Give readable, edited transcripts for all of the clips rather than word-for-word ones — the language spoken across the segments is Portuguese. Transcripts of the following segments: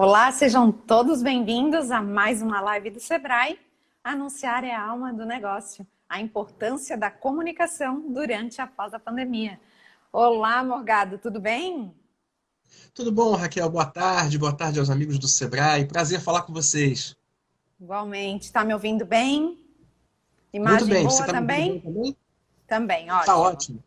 Olá, sejam todos bem-vindos a mais uma live do Sebrae. Anunciar é a alma do negócio, a importância da comunicação durante e após a pandemia. Olá, Morgado, tudo bem? Tudo bom, Raquel? Boa tarde aos amigos do Sebrae. Prazer falar com vocês. Igualmente, está me ouvindo bem? Muito Imagem bem, você boa está me ouvindo bem também? também? Também, Tá ótimo. ótimo.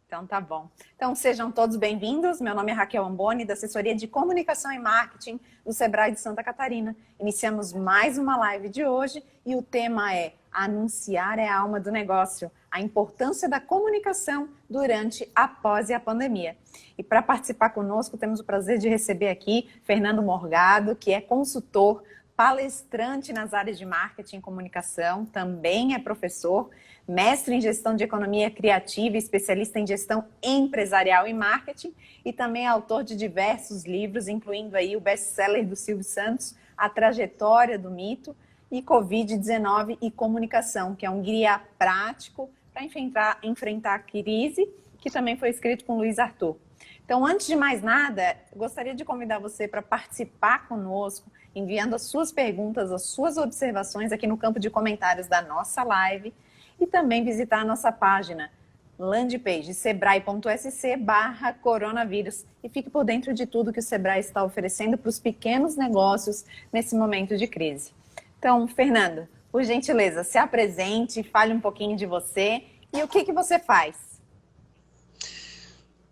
Então tá bom. Então sejam todos bem-vindos. Meu nome é Raquel Amboni, da Assessoria de Comunicação e Marketing do Sebrae de Santa Catarina. Iniciamos mais uma live de hoje e o tema é Anunciar é a alma do negócio, a importância da comunicação durante, após e a pandemia. E para participar conosco, temos o prazer de receber aqui Fernando Morgado, que é consultor, palestrante nas áreas de marketing e comunicação, também é professor, mestre em gestão de economia criativa, especialista em gestão empresarial e marketing e também autor de diversos livros, incluindo aí o best-seller do Silvio Santos, A Trajetória do Mito e Covid-19 e Comunicação, que é um guia prático para enfrentar a crise, que também foi escrito com Luiz Arthur. Então, antes de mais nada, gostaria de convidar você para participar conosco, enviando as suas perguntas, as suas observações aqui no campo de comentários da nossa live e também visitar a nossa página, landpage, sebrae.sc/coronavírus e fique por dentro de tudo que o Sebrae está oferecendo para os pequenos negócios nesse momento de crise. Então, Fernando, por gentileza, se apresente, fale um pouquinho de você e o que você faz.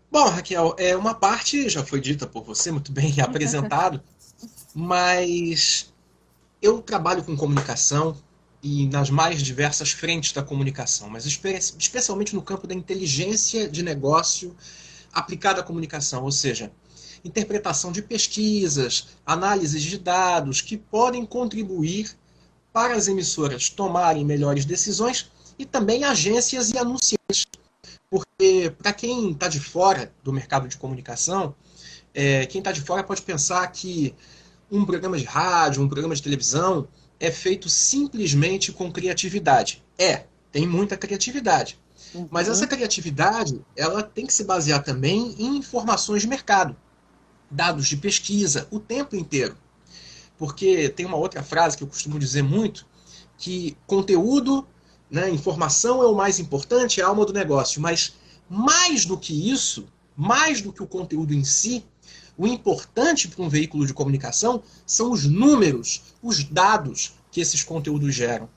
Bom, Raquel, uma parte já foi dita por você, muito bem apresentado, mas eu trabalho com comunicação e nas mais diversas frentes da comunicação, mas especialmente no campo da inteligência de negócio aplicada à comunicação, ou seja, interpretação de pesquisas, análises de dados que podem contribuir para as emissoras tomarem melhores decisões e também agências e anunciantes. Porque para quem está de fora do mercado de comunicação, quem está de fora pode pensar que um programa de rádio, um programa de televisão é feito simplesmente com criatividade. Tem muita criatividade. Mas essa criatividade, ela tem que se basear também em informações de mercado, dados de pesquisa, o tempo inteiro. Porque tem uma outra frase que eu costumo dizer muito, que conteúdo, né, informação é o mais importante, é a alma do negócio. Mas mais do que isso, mais do que o conteúdo em si, o importante para um veículo de comunicação são os números, os dados que esses conteúdos geram.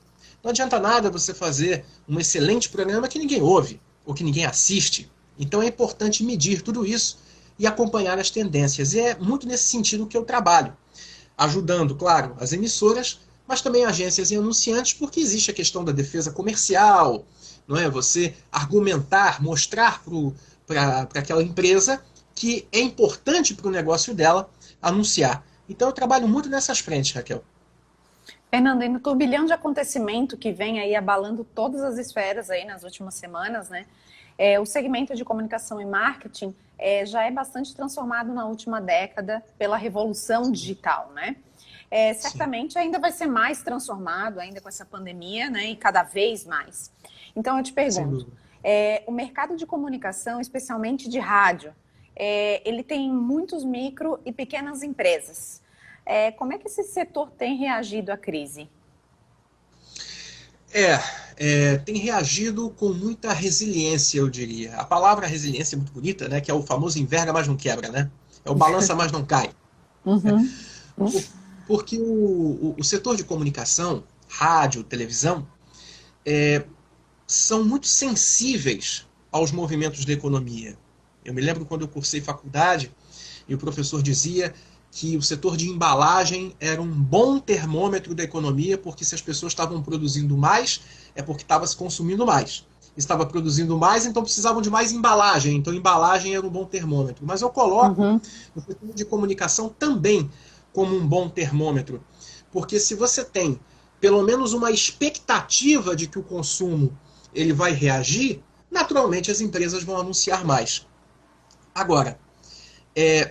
Não adianta nada você fazer um excelente programa que ninguém ouve ou que ninguém assiste. Então é importante medir tudo isso e acompanhar as tendências. E é muito nesse sentido que eu trabalho, ajudando, claro, as emissoras, mas também agências e anunciantes, porque existe a questão da defesa comercial, não é? Você argumentar, mostrar para aquela empresa que é importante para o negócio dela anunciar. Então eu trabalho muito nessas frentes, Raquel. Fernando, e no turbilhão de acontecimento que vem aí abalando todas as esferas aí nas últimas semanas, né? O segmento de comunicação e marketing já é bastante transformado na última década pela revolução digital, né? Sim. Certamente ainda vai ser mais transformado ainda com essa pandemia, né? E cada vez mais. Então eu te Sem pergunto, dúvida. o mercado de comunicação, especialmente de rádio, ele tem muitos micro e pequenas empresas. Como é que esse setor tem reagido à crise? Tem reagido com muita resiliência, eu diria. A palavra resiliência é muito bonita, né? Que é o famoso enverga, mas não quebra, né? É o balança, mas não cai. Uhum. Porque o setor de comunicação, rádio, televisão, são muito sensíveis aos movimentos da economia. Eu me lembro quando eu cursei faculdade e o professor dizia que o setor de embalagem era um bom termômetro da economia, porque se as pessoas estavam produzindo mais, é porque estava se consumindo mais. Estava produzindo mais, então precisavam de mais embalagem, então embalagem era um bom termômetro. Mas eu coloco Uhum. o setor de comunicação também como um bom termômetro, porque se você tem pelo menos uma expectativa de que o consumo ele vai reagir, naturalmente as empresas vão anunciar mais. Agora,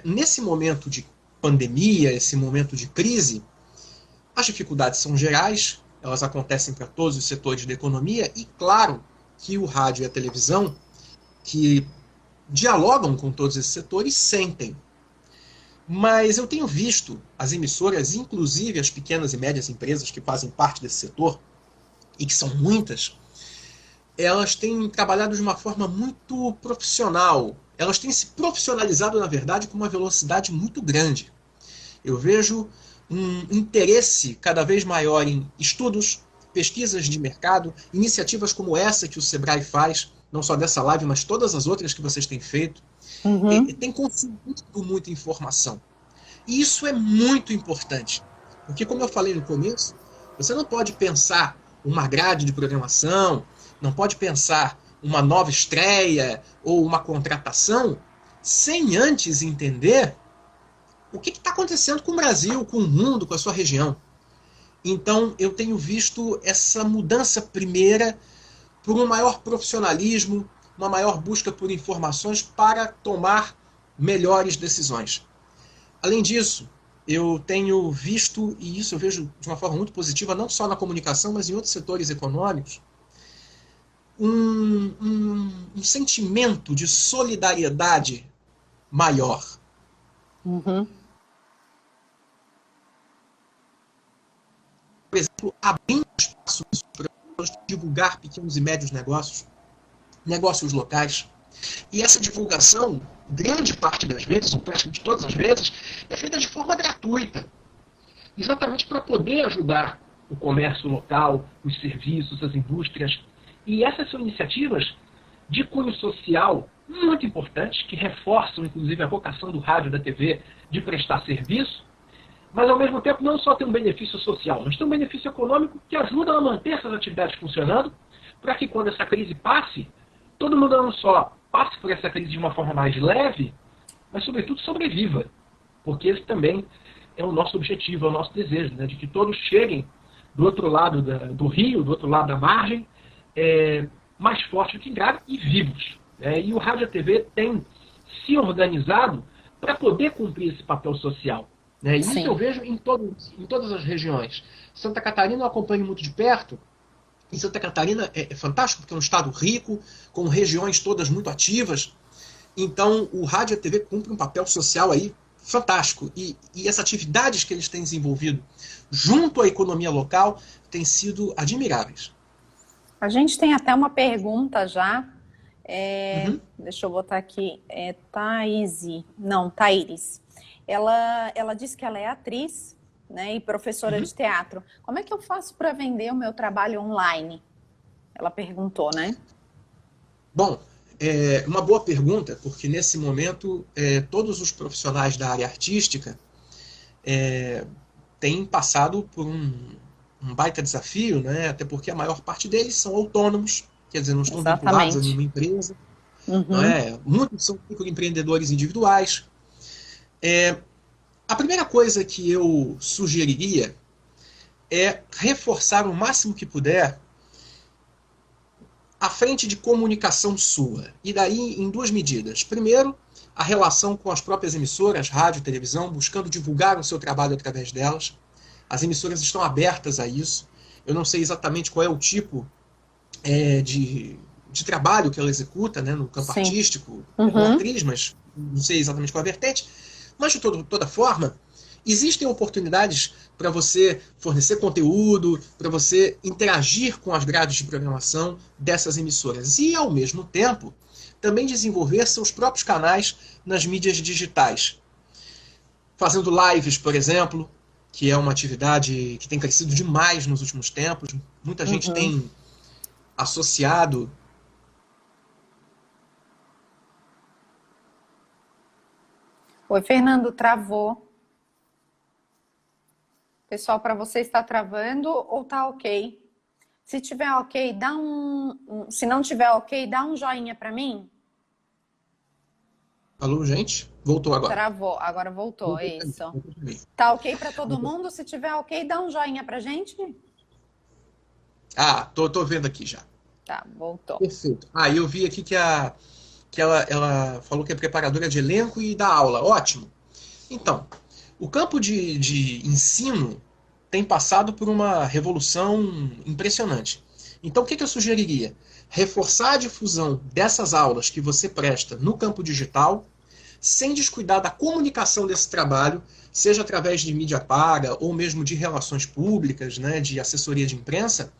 nesse momento de pandemia, esse momento de crise, as dificuldades são gerais, elas acontecem para todos os setores da economia, e claro que o rádio e a televisão, que dialogam com todos esses setores, sentem. Mas eu tenho visto as emissoras, inclusive as pequenas e médias empresas que fazem parte desse setor, e que são muitas, elas têm trabalhado de uma forma muito profissional. Elas têm se profissionalizado, na verdade, com uma velocidade muito grande. Eu vejo um interesse cada vez maior em estudos, pesquisas de mercado, iniciativas como essa que o Sebrae faz, não só dessa live, mas todas as outras que vocês têm feito. Uhum. Tem consumido muita informação. E isso é muito importante. Porque, como eu falei no começo, você não pode pensar uma grade de programação, não pode pensar uma nova estreia ou uma contratação sem antes entender o que está acontecendo com o Brasil, com o mundo, com a sua região. Então, eu tenho visto essa mudança primeira por um maior profissionalismo, uma maior busca por informações para tomar melhores decisões. Além disso, eu tenho visto, e isso eu vejo de uma forma muito positiva, não só na comunicação, mas em outros setores econômicos, um sentimento de solidariedade maior. Uhum. Por exemplo, abrindo espaço para divulgar pequenos e médios negócios, negócios locais. E essa divulgação, grande parte das vezes, ou praticamente todas as vezes, é feita de forma gratuita. Exatamente para poder ajudar o comércio local, os serviços, as indústrias. E essas são iniciativas de cunho social muito importantes, que reforçam, inclusive, a vocação do rádio e da TV de prestar serviço, mas, ao mesmo tempo, não só tem um benefício social, mas tem um benefício econômico que ajuda a manter essas atividades funcionando, para que, quando essa crise passe, todo mundo não só passe por essa crise de uma forma mais leve, mas, sobretudo, sobreviva. Porque esse também é o nosso objetivo, é o nosso desejo, né? De que todos cheguem do outro lado do rio, do outro lado da margem, mais fortes do que grave e vivos. E o rádio e a TV tem se organizado para poder cumprir esse papel social. E isso eu vejo em todas as regiões. Santa Catarina eu acompanho muito de perto. E Santa Catarina é fantástico, porque é um estado rico, com regiões todas muito ativas. Então, o rádio e a TV cumprem um papel social aí fantástico. E essas atividades que eles têm desenvolvido junto à economia local têm sido admiráveis. A gente tem até uma pergunta já. Deixa eu botar aqui. Thaíris. Ela disse que ela é atriz, né, e professora de teatro. Como é que eu faço para vender o meu trabalho online? Ela perguntou, né? Bom, é uma boa pergunta, porque nesse momento todos os profissionais da área artística têm passado por um baita desafio, né? Até porque a maior parte deles são autônomos, quer dizer, não estão vinculados a nenhuma empresa. Não é? Muitos são microempreendedores individuais. A primeira coisa que eu sugeriria é reforçar o máximo que puder a frente de comunicação sua. E daí em duas medidas. Primeiro, a relação com as próprias emissoras, rádio, televisão, buscando divulgar o seu trabalho através delas. As emissoras estão abertas a isso. Eu não sei exatamente qual é o tipo de trabalho que ela executa, né, no campo artístico, como atriz, mas não sei exatamente qual é a vertente. Mas, de toda forma, existem oportunidades para você fornecer conteúdo, para você interagir com as grades de programação dessas emissoras. E, ao mesmo tempo, também desenvolver seus próprios canais nas mídias digitais. Fazendo lives, por exemplo, que é uma atividade que tem crescido demais nos últimos tempos. Muita gente tem associado. Oi, Fernando, travou. Pessoal, para você está travando ou tá ok? Se tiver ok, se não tiver ok, dá um joinha para mim. Alô, gente? Voltou agora. Travou, agora voltou, isso. Tá ok para todo mundo? Se tiver ok, dá um joinha pra gente. Tô vendo aqui já. Tá, voltou. Perfeito. Eu vi aqui que ela falou que é preparadora de elenco e dá aula. Ótimo. Então, o campo de ensino tem passado por uma revolução impressionante. Então, o que eu sugeriria? Reforçar a difusão dessas aulas que você presta no campo digital, sem descuidar da comunicação desse trabalho, seja através de mídia paga ou mesmo de relações públicas, né, de assessoria de imprensa,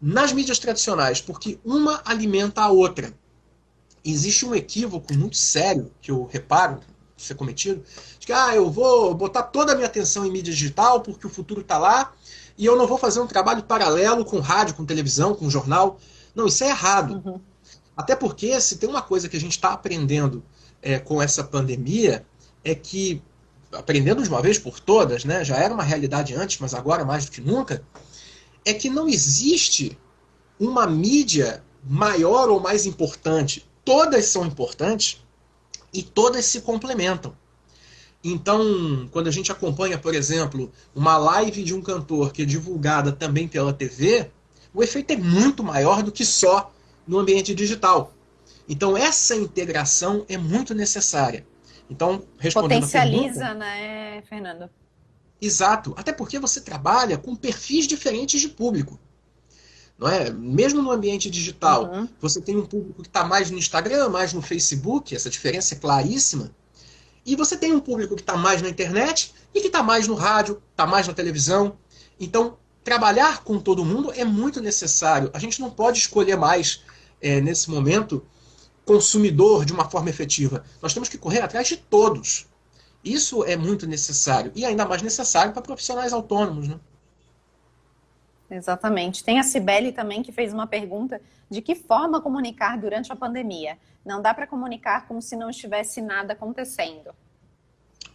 nas mídias tradicionais, porque uma alimenta a outra. Existe um equívoco muito sério que eu reparo ser cometido, de que eu vou botar toda a minha atenção em mídia digital porque o futuro está lá e eu não vou fazer um trabalho paralelo com rádio, com televisão, com jornal. Não, isso é errado. Uhum. Até porque se tem uma coisa que a gente está aprendendo com essa pandemia, é que, aprendendo de uma vez por todas, né, já era uma realidade antes, mas agora mais do que nunca, é que não existe uma mídia maior ou mais importante. Todas são importantes e todas se complementam. Então, quando a gente acompanha, por exemplo, uma live de um cantor que é divulgada também pela TV, o efeito é muito maior do que só no ambiente digital. Então, essa integração é muito necessária. Então, respondendo a Potencializa, pergunta, né, Fernando? exato, até porque você trabalha com perfis diferentes de público. Não é? Mesmo no ambiente digital, Uhum. você tem um público que está mais no Instagram, mais no Facebook, essa diferença é claríssima. E você tem um público que está mais na internet e que está mais no rádio, está mais na televisão. Então, trabalhar com todo mundo é muito necessário. A gente não pode escolher mais, nesse momento, consumidor de uma forma efetiva. Nós temos que correr atrás de todos. Isso é muito necessário. E ainda mais necessário para profissionais autônomos, né? Exatamente. Tem a Cibele também que fez uma pergunta de que forma comunicar durante a pandemia. Não dá para comunicar como se não estivesse nada acontecendo.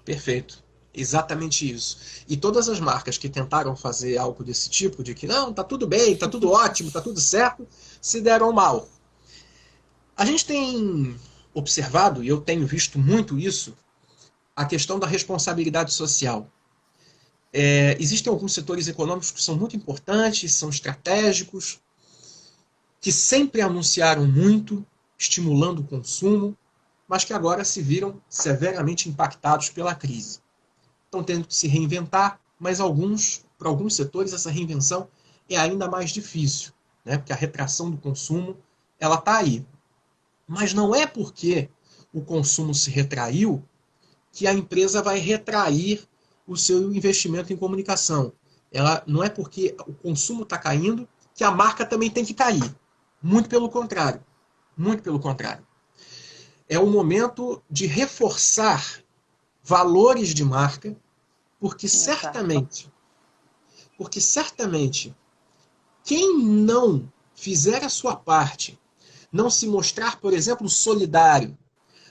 Perfeito. Exatamente isso. E todas as marcas que tentaram fazer algo desse tipo, de que não, tá tudo bem, tá tudo ótimo, tá tudo certo, se deram mal. A gente tem observado, e eu tenho visto muito isso, a questão da responsabilidade social. Existem alguns setores econômicos que são muito importantes, são estratégicos, que sempre anunciaram muito, estimulando o consumo, mas que agora se viram severamente impactados pela crise. Estão tendo que se reinventar, mas para alguns setores essa reinvenção é ainda mais difícil, né? Porque a retração do consumo ela está aí. Mas não é porque o consumo se retraiu que a empresa vai retrair o seu investimento em comunicação. Ela não é porque o consumo está caindo que a marca também tem que cair. Muito pelo contrário. Muito pelo contrário. É o momento de reforçar valores de marca, porque certamente quem não fizer a sua parte, não se mostrar, por exemplo, solidário,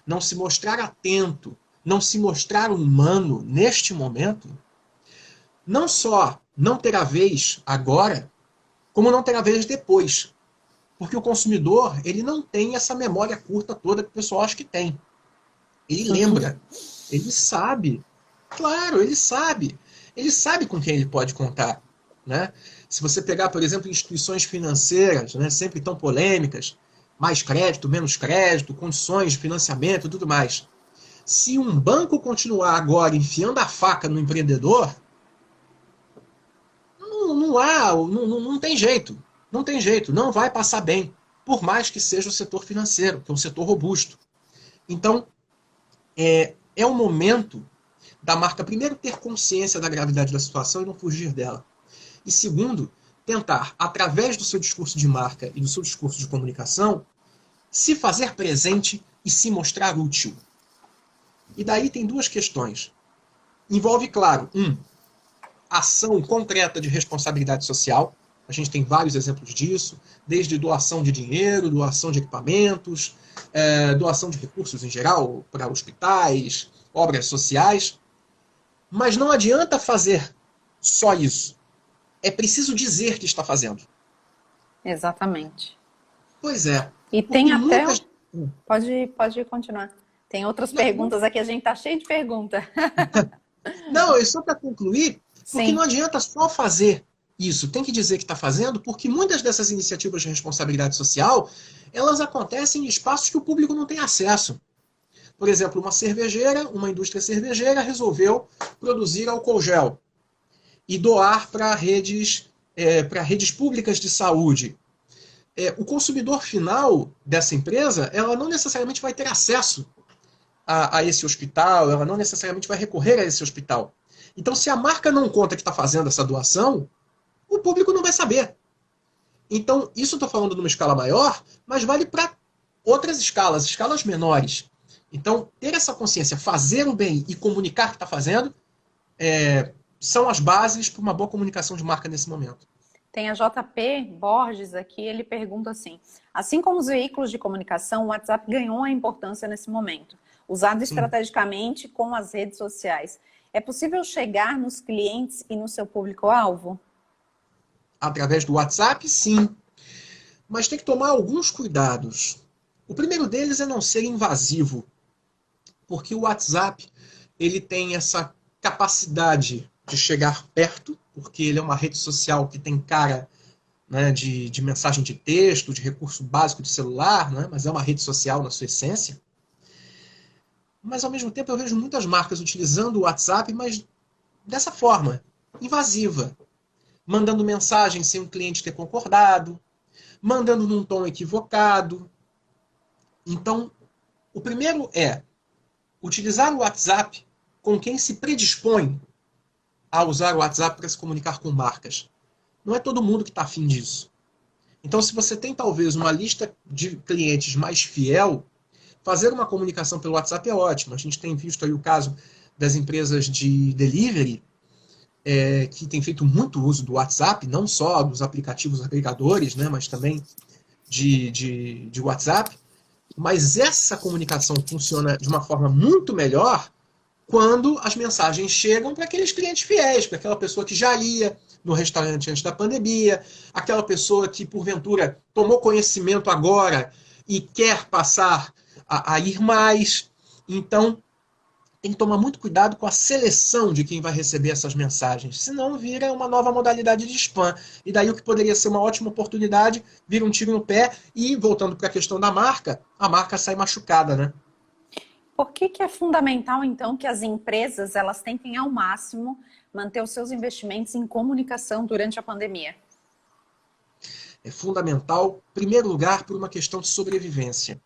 não se mostrar atento, não se mostrar humano neste momento, não só não terá vez agora, como não terá vez depois. Porque o consumidor, ele não tem essa memória curta toda que o pessoal acha que tem. Ele lembra, ele sabe. Claro, ele sabe. Ele sabe com quem ele pode contar. Né? Se você pegar, por exemplo, instituições financeiras, né, sempre tão polêmicas, mais crédito, menos crédito, condições de financiamento e tudo mais. Se um banco continuar agora enfiando a faca no empreendedor, não tem jeito. Não tem jeito, não vai passar bem. Por mais que seja o setor financeiro, que é um setor robusto. Então, é o momento da marca, primeiro, ter consciência da gravidade da situação e não fugir dela. E segundo, tentar, através do seu discurso de marca e do seu discurso de comunicação, se fazer presente e se mostrar útil. E daí tem duas questões. Envolve, claro, ação concreta de responsabilidade social. A gente tem vários exemplos disso, desde doação de dinheiro, doação de equipamentos, doação de recursos em geral para hospitais, obras sociais. Mas não adianta fazer só isso. É preciso dizer que está fazendo. Exatamente. Pois é. E tem até... muitas... Pode continuar. Tem outras perguntas aqui, a gente tá cheio de perguntas. Não, é só para concluir, porque Sim. não adianta só fazer isso. Tem que dizer que está fazendo, porque muitas dessas iniciativas de responsabilidade social, elas acontecem em espaços que o público não tem acesso. Por exemplo, uma indústria cervejeira resolveu produzir álcool gel e doar para redes públicas de saúde. O consumidor final dessa empresa, ela não necessariamente vai ter acesso a esse hospital, ela não necessariamente vai recorrer a esse hospital. Então, se a marca não conta que está fazendo essa doação, o público não vai saber. Então, isso eu estou falando numa escala maior, mas vale para outras escalas, escalas menores. Então, ter essa consciência, fazer o bem e comunicar que está fazendo, são as bases para uma boa comunicação de marca nesse momento. Tem a JP Borges aqui, ele pergunta assim como os veículos de comunicação, o WhatsApp ganhou a importância nesse momento, usado estrategicamente com as redes sociais. É possível chegar nos clientes e no seu público-alvo? Através do WhatsApp, sim. Mas tem que tomar alguns cuidados. O primeiro deles é não ser invasivo, porque o WhatsApp ele tem essa capacidade de chegar perto, porque ele é uma rede social que tem cara, né, de mensagem de texto, de recurso básico de celular, né, mas é uma rede social na sua essência. Mas, ao mesmo tempo, eu vejo muitas marcas utilizando o WhatsApp, mas dessa forma, invasiva. Mandando mensagem sem o cliente ter concordado, mandando num tom equivocado. Então, o primeiro é utilizar o WhatsApp com quem se predispõe a usar o WhatsApp para se comunicar com marcas. Não é todo mundo que está afim disso. Então, se você tem talvez uma lista de clientes mais fiel, fazer uma comunicação pelo WhatsApp é ótimo. A gente tem visto aí o caso das empresas de delivery, que tem feito muito uso do WhatsApp, não só dos aplicativos agregadores, né, mas também de WhatsApp. Mas essa comunicação funciona de uma forma muito melhor quando as mensagens chegam para aqueles clientes fiéis, para aquela pessoa que já ia no restaurante antes da pandemia, aquela pessoa que, porventura, tomou conhecimento agora e quer passar a ir mais. Então, tem que tomar muito cuidado com a seleção de quem vai receber essas mensagens, senão vira uma nova modalidade de spam. E daí o que poderia ser uma ótima oportunidade vira um tiro no pé e, voltando para a questão da marca, a marca sai machucada, né? Por que é fundamental, então, que as empresas elas tentem ao máximo manter os seus investimentos em comunicação durante a pandemia? É fundamental, em primeiro lugar, por uma questão de sobrevivência.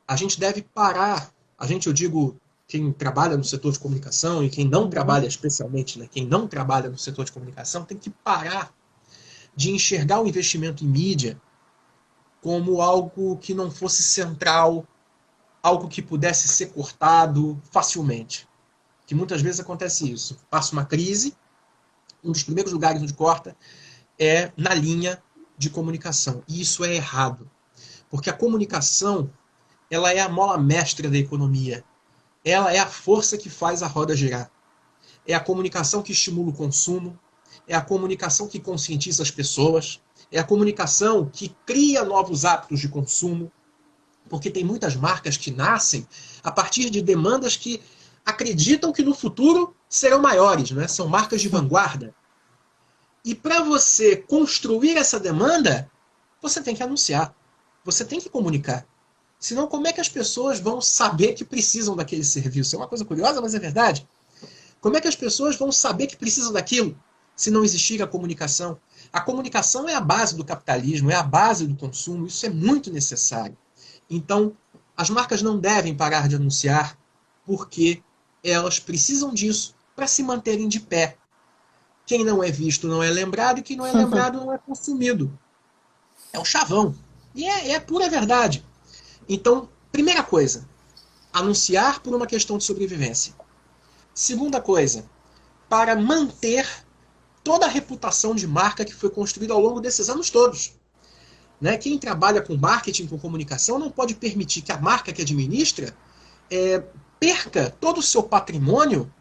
A gente deve parar, eu digo quem trabalha no setor de comunicação e quem não trabalha especialmente, né, quem não trabalha no setor de comunicação, tem que parar de enxergar o investimento em mídia como algo que não fosse central, algo que pudesse ser cortado facilmente. Que muitas vezes acontece isso. Passa uma crise, um dos primeiros lugares onde corta é na linha de comunicação. E isso é errado. Porque a comunicação, ela é a mola mestra da economia. Ela é a força que faz a roda girar. É a comunicação que estimula o consumo, é a comunicação que conscientiza as pessoas, é a comunicação que cria novos hábitos de consumo, porque tem muitas marcas que nascem a partir de demandas que acreditam que no futuro serão maiores, né? São marcas de vanguarda. E para você construir essa demanda, você tem que anunciar, você tem que comunicar. Senão, como é que as pessoas vão saber que precisam daquele serviço? É uma coisa curiosa, mas é verdade. Como é que as pessoas vão saber que precisam daquilo se não existir a comunicação? A comunicação é a base do capitalismo, é a base do consumo, isso é muito necessário. Então, as marcas não devem parar de anunciar porque elas precisam disso para se manterem de pé. Quem não é visto não é lembrado e quem não é lembrado não é consumido. É o chavão. E é pura verdade. Então, primeira coisa, anunciar por uma questão de sobrevivência. Segunda coisa, para manter toda a reputação de marca que foi construída ao longo desses anos todos. Né? Quem trabalha com marketing, com comunicação, não pode permitir que a marca que administra perca todo o seu patrimônio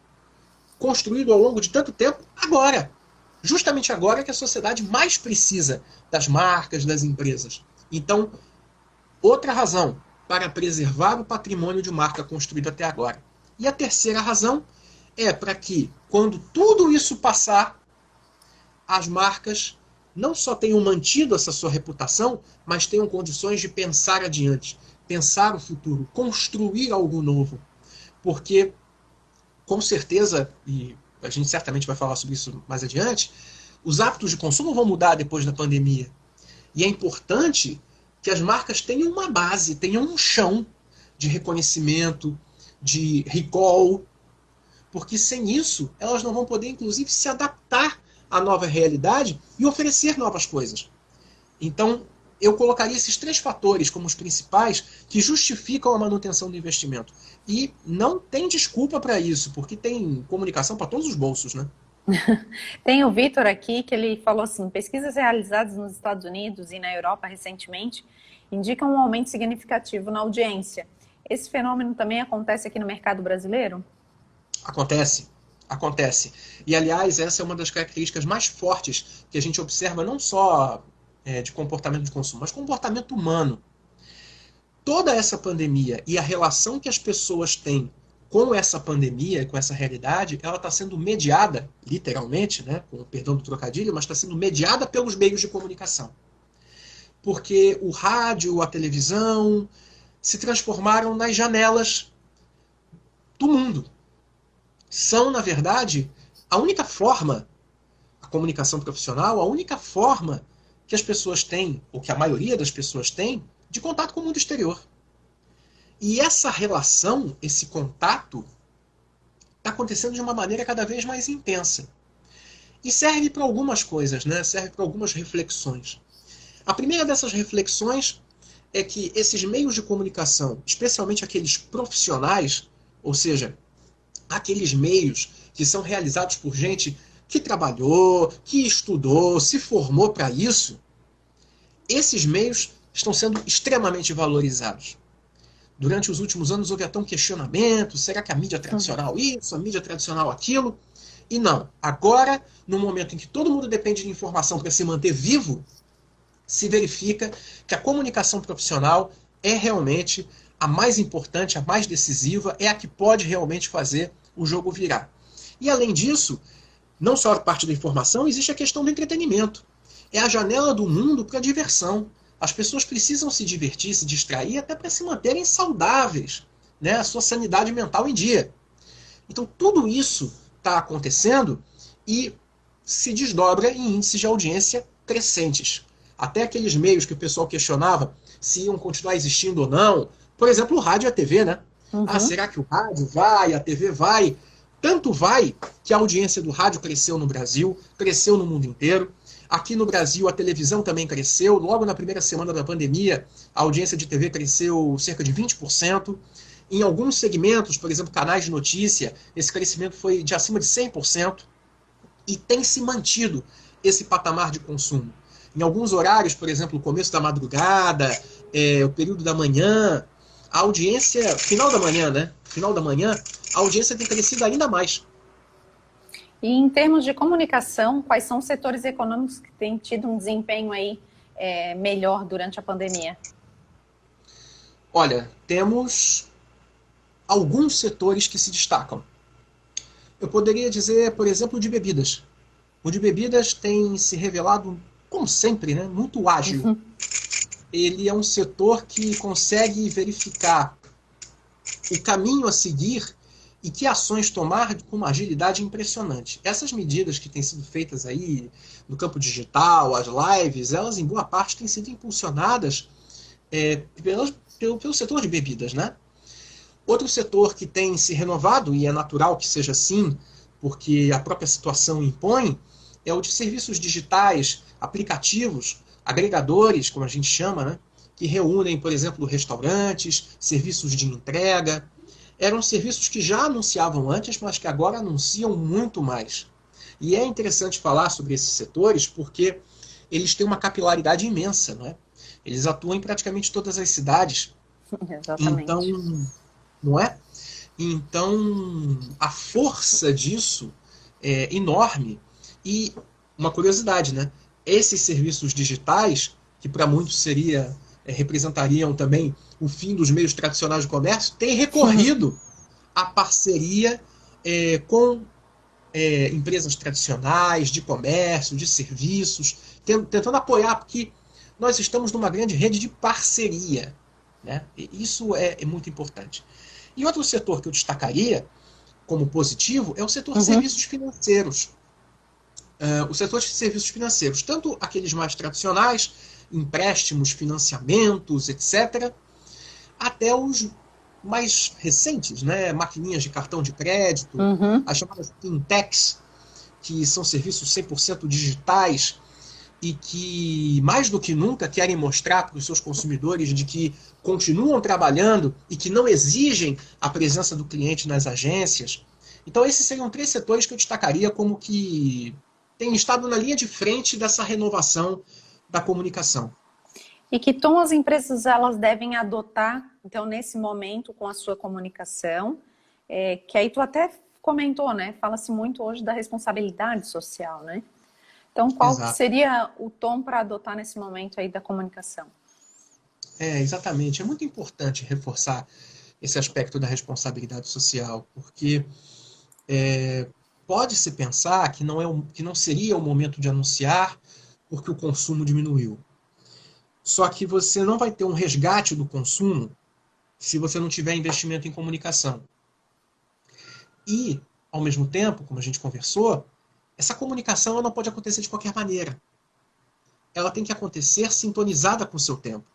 construído ao longo de tanto tempo agora. Justamente agora que a sociedade mais precisa das marcas, das empresas. Então, outra razão para preservar o patrimônio de marca construído até agora. E a terceira razão é para que, quando tudo isso passar, as marcas não só tenham mantido essa sua reputação, mas tenham condições de pensar adiante, pensar o futuro, construir algo novo. Porque, com certeza, e a gente certamente vai falar sobre isso mais adiante, os hábitos de consumo vão mudar depois da pandemia. E é importante que as marcas tenham uma base, tenham um chão de reconhecimento, de recall, porque sem isso elas não vão poder, inclusive, se adaptar à nova realidade e oferecer novas coisas. Então, eu colocaria esses 3 fatores como os principais que justificam a manutenção do investimento. E não tem desculpa para isso, porque tem comunicação para todos os bolsos, né? Tem o Vitor aqui que ele falou assim: pesquisas realizadas nos Estados Unidos e na Europa recentemente indicam um aumento significativo na audiência. Esse fenômeno também acontece aqui no mercado brasileiro? Acontece, acontece. E, aliás, essa é uma das características mais fortes que a gente observa não só de comportamento de consumo, mas comportamento humano. Toda essa pandemia e a relação que as pessoas têm com essa pandemia, com essa realidade, ela está sendo mediada, literalmente, né, com o perdão do trocadilho, mas está sendo mediada pelos meios de comunicação. Porque o rádio, a televisão, se transformaram nas janelas do mundo. São, na verdade, a única forma, a comunicação profissional, a única forma que as pessoas têm, ou que a maioria das pessoas tem, de contato com o mundo exterior. E essa relação, esse contato, está acontecendo de uma maneira cada vez mais intensa. E serve para algumas coisas, né? Serve para algumas reflexões. A primeira dessas reflexões é que esses meios de comunicação, especialmente aqueles profissionais, ou seja, aqueles meios que são realizados por gente que trabalhou, que estudou, se formou para isso, esses meios estão sendo extremamente valorizados. Durante os últimos anos houve até um questionamento, será que a mídia tradicional isso, a mídia tradicional aquilo? E não. Agora, no momento em que todo mundo depende de informação para se manter vivo, se verifica que a comunicação profissional é realmente a mais importante, a mais decisiva, é a que pode realmente fazer o jogo virar. E além disso, não só a parte da informação, existe a questão do entretenimento. É a janela do mundo para a diversão. As pessoas precisam se divertir, se distrair, até para se manterem saudáveis, né? A sua sanidade mental em dia. Então, tudo isso está acontecendo e se desdobra em índices de audiência crescentes. Até aqueles meios que o pessoal questionava se iam continuar existindo ou não. Por exemplo, o rádio e a TV, né? Ah, será que o rádio vai, a TV vai? Tanto vai que a audiência do rádio cresceu no Brasil, cresceu no mundo inteiro. Aqui no Brasil, a televisão também cresceu. Logo na primeira semana da pandemia, a audiência de TV cresceu cerca de 20%. Em alguns segmentos, por exemplo, canais de notícia, esse crescimento foi de acima de 100%. E tem se mantido esse patamar de consumo. Em alguns horários, por exemplo, o começo da madrugada, o período da manhã, a audiência, final da manhã, né? Final da manhã, a audiência tem crescido ainda mais. E em termos de comunicação, quais são os setores econômicos que têm tido um desempenho aí melhor durante a pandemia? Olha, temos alguns setores que se destacam. Eu poderia dizer, por exemplo, o de bebidas. O de bebidas tem se revelado, como sempre, né, muito ágil. Ele é um setor que consegue verificar o caminho a seguir e que ações tomar com uma agilidade impressionante. Essas medidas que têm sido feitas aí no campo digital, as lives, elas em boa parte têm sido impulsionadas pelo setor de bebidas, né? Outro setor que tem se renovado, e é natural que seja assim, porque a própria situação impõe, é o de serviços digitais, aplicativos, agregadores, como a gente chama, né? Que reúnem, por exemplo, restaurantes, serviços de entrega. Eram serviços que já anunciavam antes, mas que agora anunciam muito mais. E é interessante falar sobre esses setores porque eles têm uma capilaridade imensa, não é? Eles atuam em praticamente todas as cidades. Exatamente. Então, não é? Então, a força disso é enorme. E uma curiosidade, né? Esses serviços digitais, que para muitos representariam também o fim dos meios tradicionais de comércio, têm recorrido à parceria com empresas tradicionais, de comércio, de serviços, tentando apoiar, porque nós estamos numa grande rede de parceria, né? E isso é muito importante. E outro setor que eu destacaria como positivo é o setor de serviços financeiros. O setor de serviços financeiros, tanto aqueles mais tradicionais, empréstimos, financiamentos, etc., até os mais recentes, né? Maquininhas de cartão de crédito, Uhum. as chamadas fintechs, que são serviços 100% digitais e que, mais do que nunca, querem mostrar para os seus consumidores de que continuam trabalhando e que não exigem a presença do cliente nas agências. Então, esses seriam três setores que eu destacaria como que têm estado na linha de frente dessa renovação da comunicação. E que tom as empresas elas devem adotar, então, nesse momento com a sua comunicação, que aí tu até comentou, né? Fala-se muito hoje da responsabilidade social, né? Então, qual que Exato. seria o tom para adotar nesse momento aí da comunicação? Exatamente. É muito importante reforçar esse aspecto da responsabilidade social, porque pode-se pensar que que não seria o momento de anunciar porque o consumo diminuiu. Só que você não vai ter um resgate do consumo se você não tiver investimento em comunicação. E, ao mesmo tempo, como a gente conversou, essa comunicação ela não pode acontecer de qualquer maneira. Ela tem que acontecer sintonizada com o seu tempo.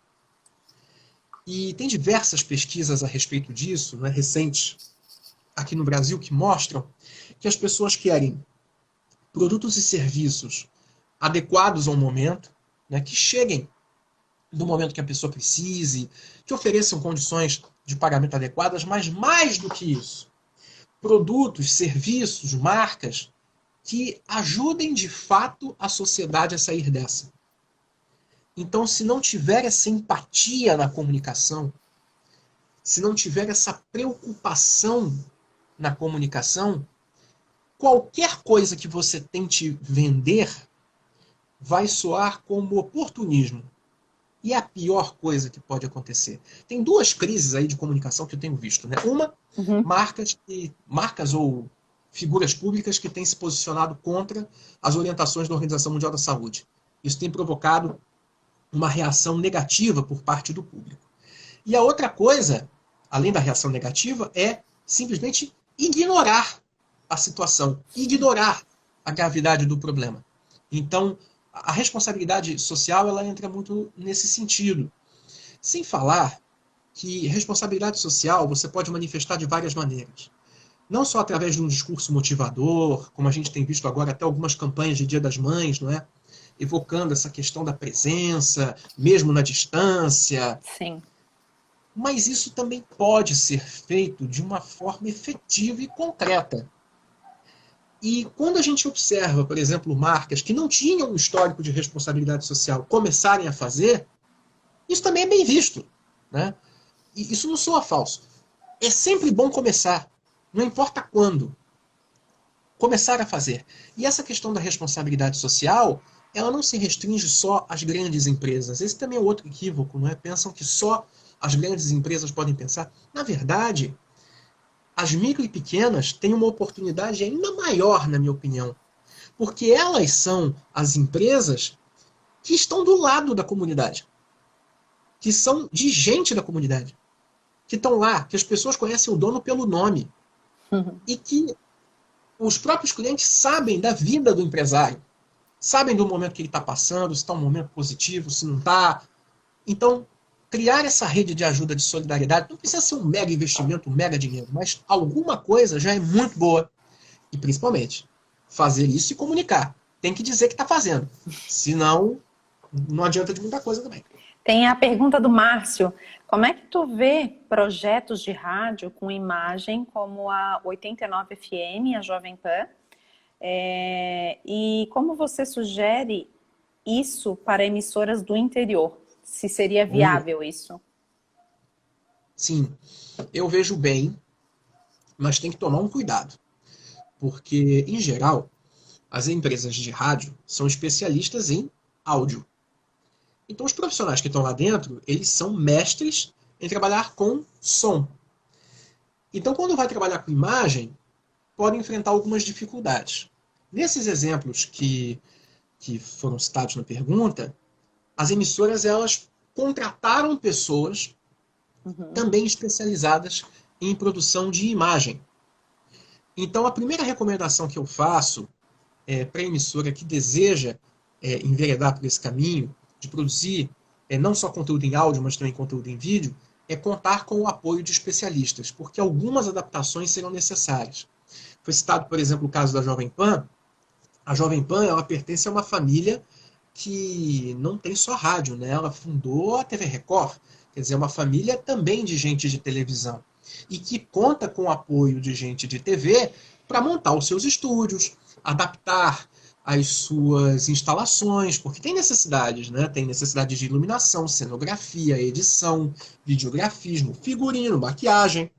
E tem diversas pesquisas a respeito disso, né, recentes, aqui no Brasil, que mostram que as pessoas querem produtos e serviços adequados ao momento, né, que cheguem no momento que a pessoa precise, que ofereçam condições de pagamento adequadas, mas mais do que isso, produtos, serviços, marcas que ajudem de fato a sociedade a sair dessa. Então, se não tiver essa empatia na comunicação, se não tiver essa preocupação na comunicação, qualquer coisa que você tente vender vai soar como oportunismo. E é a pior coisa que pode acontecer. Tem duas crises aí de comunicação que eu tenho visto, né? Uma, Uhum. marcas ou figuras públicas que têm se posicionado contra as orientações da Organização Mundial da Saúde. Isso tem provocado uma reação negativa por parte do público. E a outra coisa, além da reação negativa, é simplesmente ignorar a situação, ignorar a gravidade do problema. Então, a responsabilidade social ela entra muito nesse sentido. Sem falar que responsabilidade social você pode manifestar de várias maneiras. Não só através de um discurso motivador, como a gente tem visto agora até algumas campanhas de Dia das Mães, não é? Evocando essa questão da presença, mesmo na distância. Sim. Mas isso também pode ser feito de uma forma efetiva e concreta. E quando a gente observa, por exemplo, marcas que não tinham um histórico de responsabilidade social começarem a fazer, isso também é bem visto, né? E isso não soa falso. É sempre bom começar, não importa quando. Começar a fazer. E essa questão da responsabilidade social, ela não se restringe só às grandes empresas. Esse também é outro equívoco, não é? Pensam que só as grandes empresas podem pensar. Na verdade, as micro e pequenas têm uma oportunidade ainda maior, na minha opinião. Porque elas são as empresas que estão do lado da comunidade. Que são de gente da comunidade. Que estão lá, que as pessoas conhecem o dono pelo nome. Uhum. E que os próprios clientes sabem da vida do empresário. Sabem do momento que ele está passando, se está um momento positivo, se não está. Então, criar essa rede de ajuda, de solidariedade, não precisa ser um mega investimento, um mega dinheiro, mas alguma coisa já é muito boa. E, principalmente, fazer isso e comunicar. Tem que dizer que está fazendo. Senão, não adianta de muita coisa também. Tem a pergunta do Márcio. Como é que tu vê projetos de rádio com imagem como a 89 FM, a Jovem Pan? E como você sugere isso para emissoras do interior? Se seria viável isso? Sim, eu vejo bem, mas tem que tomar um cuidado. Porque, em geral, as empresas de rádio são especialistas em áudio. Então, os profissionais que estão lá dentro, eles são mestres em trabalhar com som. Então, quando vai trabalhar com imagem, pode enfrentar algumas dificuldades. Nesses exemplos que foram citados na pergunta, as emissoras elas contrataram pessoas também especializadas em produção de imagem. Então, a primeira recomendação que eu faço para a emissora que deseja enveredar por esse caminho de produzir não só conteúdo em áudio, mas também conteúdo em vídeo, é contar com o apoio de especialistas, porque algumas adaptações serão necessárias. Foi citado, por exemplo, o caso da Jovem Pan. A Jovem Pan, ela pertence a uma família que não tem só rádio, né? Ela fundou a TV Record, quer dizer, é uma família também de gente de televisão, e que conta com o apoio de gente de TV para montar os seus estúdios, adaptar as suas instalações, porque tem necessidades, né? Tem necessidade de iluminação, cenografia, edição, videografismo, figurino, maquiagem.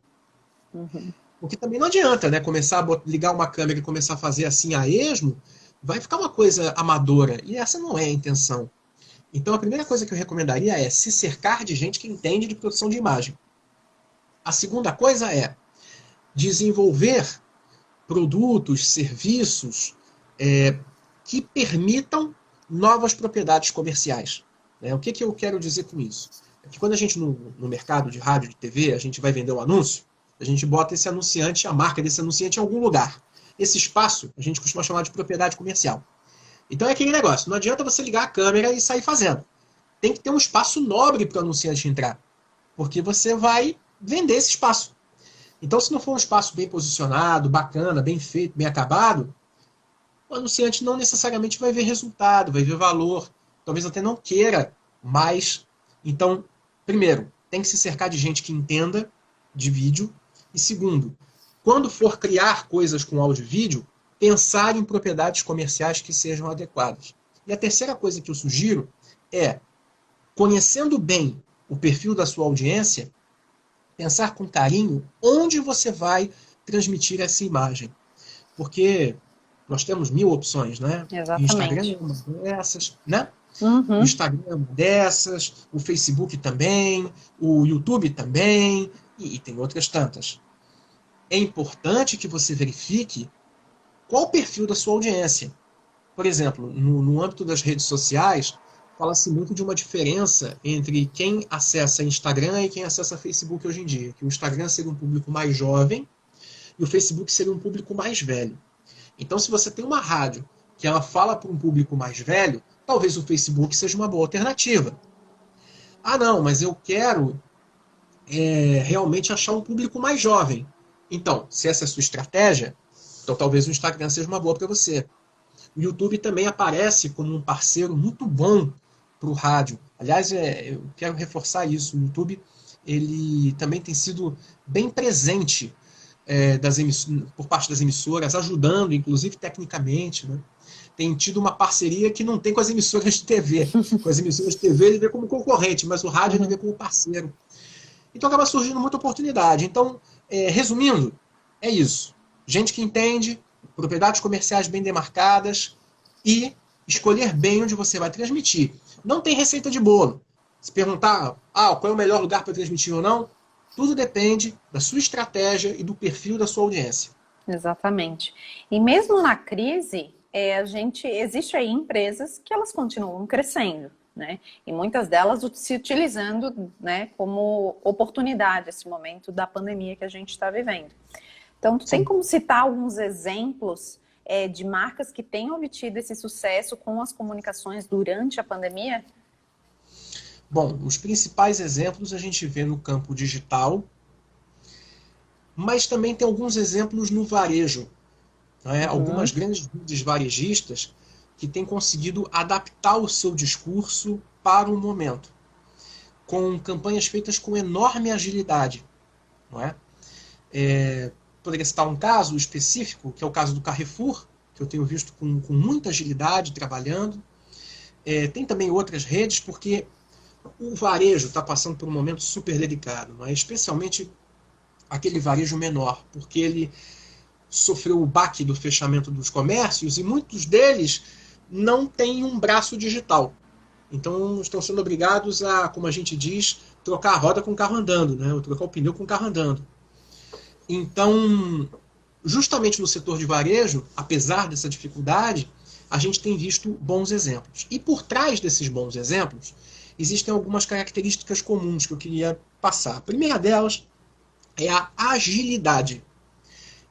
Uhum. Porque também não adianta, né? Começar a ligar uma câmera e começar a fazer assim a esmo, vai ficar uma coisa amadora. E essa não é a intenção. Então a primeira coisa que eu recomendaria é se cercar de gente que entende de produção de imagem. A segunda coisa é desenvolver produtos, serviços que permitam novas propriedades comerciais. Né? O que eu quero dizer com isso? É que quando a gente, no mercado de rádio, de TV, a gente vai vender um anúncio, a gente bota esse anunciante, a marca desse anunciante em algum lugar. Esse espaço a gente costuma chamar de propriedade comercial. Então é aquele negócio, não adianta você ligar a câmera e sair fazendo. Tem que ter um espaço nobre para o anunciante entrar, porque você vai vender esse espaço. Então, se não for um espaço bem posicionado, bacana, bem feito, bem acabado, o anunciante não necessariamente vai ver resultado, vai ver valor, talvez até não queira mais. Então, primeiro, tem que se cercar de gente que entenda de vídeo. E segundo, quando for criar coisas com áudio e vídeo, pensar em propriedades comerciais que sejam adequadas. E a terceira coisa que eu sugiro é, conhecendo bem o perfil da sua audiência, pensar com carinho onde você vai transmitir essa imagem. Porque nós temos 1000 opções, né? O Instagram é Exatamente. uma dessas, né? O Uhum. Instagram é uma dessas, o Facebook também, o YouTube também, e tem outras tantas. É importante que você verifique qual o perfil da sua audiência. Por exemplo, no âmbito das redes sociais, fala-se muito de uma diferença entre quem acessa Instagram e quem acessa Facebook hoje em dia. Que o Instagram seria um público mais jovem e o Facebook seria um público mais velho. Então, se você tem uma rádio que ela fala para um público mais velho, talvez o Facebook seja uma boa alternativa. Ah, não, mas eu quero realmente achar um público mais jovem. Então, se essa é a sua estratégia, então talvez o Instagram seja uma boa para você. O YouTube também aparece como um parceiro muito bom para o rádio. Aliás, eu quero reforçar isso. O YouTube ele também tem sido bem presente por parte das emissoras, ajudando, inclusive tecnicamente. Né? Tem tido uma parceria que não tem com as emissoras de TV. Com as emissoras de TV ele vê como concorrente, mas o rádio ele vê como parceiro. Então acaba surgindo muita oportunidade. Então, resumindo, é isso. Gente que entende, propriedades comerciais bem demarcadas e escolher bem onde você vai transmitir. Não tem receita de bolo. Se perguntar qual é o melhor lugar para transmitir ou não, tudo depende da sua estratégia e do perfil da sua audiência. Exatamente. E mesmo na crise, existe aí empresas que elas continuam crescendo, né? E muitas delas se utilizando, né, como oportunidade esse momento da pandemia que a gente está vivendo. Então, tu tem como citar alguns exemplos de marcas que têm obtido esse sucesso com as comunicações durante a pandemia? Bom, os principais exemplos a gente vê no campo digital, mas também tem alguns exemplos no varejo. Né? Algumas grandes redes varejistas que têm conseguido adaptar o seu discurso para o momento, com campanhas feitas com enorme agilidade. Não é? Poderia citar um caso específico, que é o caso do Carrefour, que eu tenho visto com muita agilidade trabalhando. Tem também outras redes, porque o varejo está passando por um momento super delicado, não é? Especialmente aquele varejo menor, porque ele sofreu o baque do fechamento dos comércios e muitos deles não têm um braço digital. Então estão sendo obrigados a, como a gente diz, trocar a roda com o carro andando, né? Ou trocar o pneu com o carro andando. Então, justamente no setor de varejo, apesar dessa dificuldade, a gente tem visto bons exemplos. E por trás desses bons exemplos, existem algumas características comuns que eu queria passar. A primeira delas é a agilidade.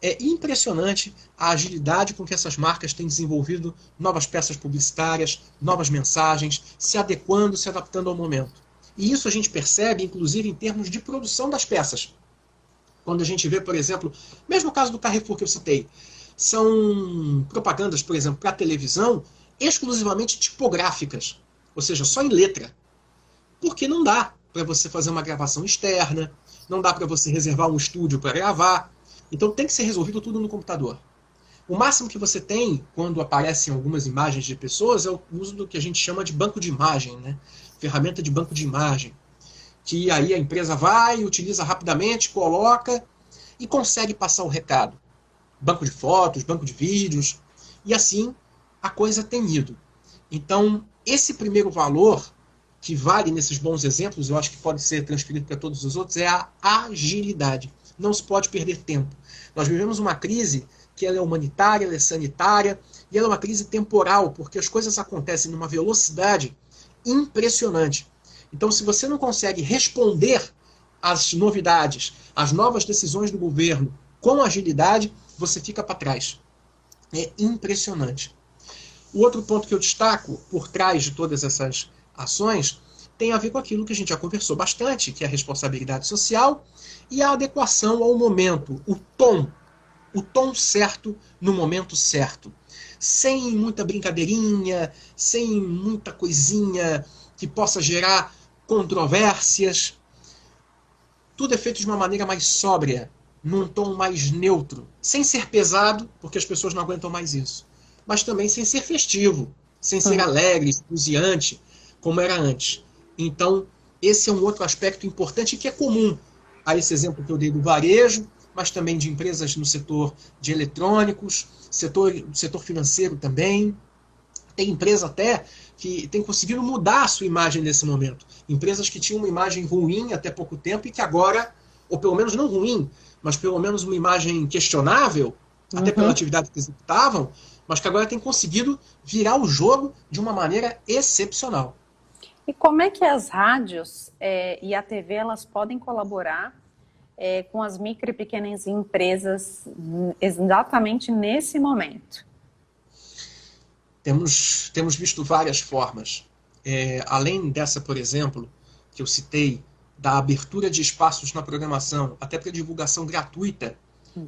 É impressionante a agilidade com que essas marcas têm desenvolvido novas peças publicitárias, novas mensagens, se adequando, se adaptando ao momento. E isso a gente percebe, inclusive, em termos de produção das peças. Quando a gente vê, por exemplo, mesmo o caso do Carrefour que eu citei, são propagandas, por exemplo, para televisão, exclusivamente tipográficas, ou seja, só em letra. Porque não dá para você fazer uma gravação externa, não dá para você reservar um estúdio para gravar. Então tem que ser resolvido tudo no computador. O máximo que você tem, quando aparecem algumas imagens de pessoas, é o uso do que a gente chama de banco de imagem, né? Ferramenta de banco de imagem. Que aí a empresa vai, utiliza rapidamente, coloca e consegue passar o recado. Banco de fotos, banco de vídeos, e assim a coisa tem ido. Então, esse primeiro valor, que vale nesses bons exemplos, eu acho que pode ser transferido para todos os outros, é a agilidade. Não se pode perder tempo. Nós vivemos uma crise que ela é humanitária, ela é sanitária, e ela é uma crise temporal, porque as coisas acontecem numa velocidade impressionante. Então, se você não consegue responder às novidades, às novas decisões do governo com agilidade, você fica para trás. É impressionante. O outro ponto que eu destaco por trás de todas essas ações tem a ver com aquilo que a gente já conversou bastante, que é a responsabilidade social e a adequação ao momento, o tom certo no momento certo. Sem muita brincadeirinha, sem muita coisinha que possa gerar controvérsias. Tudo é feito de uma maneira mais sóbria, num tom mais neutro, sem ser pesado, porque as pessoas não aguentam mais isso, mas também sem ser festivo, sem ser alegre, entusiante, como era antes. Então, esse é um outro aspecto importante que é comum a esse exemplo que eu dei do varejo, mas também de empresas no setor de eletrônicos, setor financeiro também. Tem empresa até que tem conseguido mudar a sua imagem nesse momento. Empresas que tinham uma imagem ruim até pouco tempo e que agora, ou pelo menos não ruim, mas pelo menos uma imagem questionável, até pela atividade que executavam, mas que agora tem conseguido virar o jogo de uma maneira excepcional. E como é que as rádios e a TV elas podem colaborar com as micro e pequenas empresas exatamente nesse momento? Temos visto várias formas. Além dessa, por exemplo, que eu citei, da abertura de espaços na programação, até para divulgação gratuita,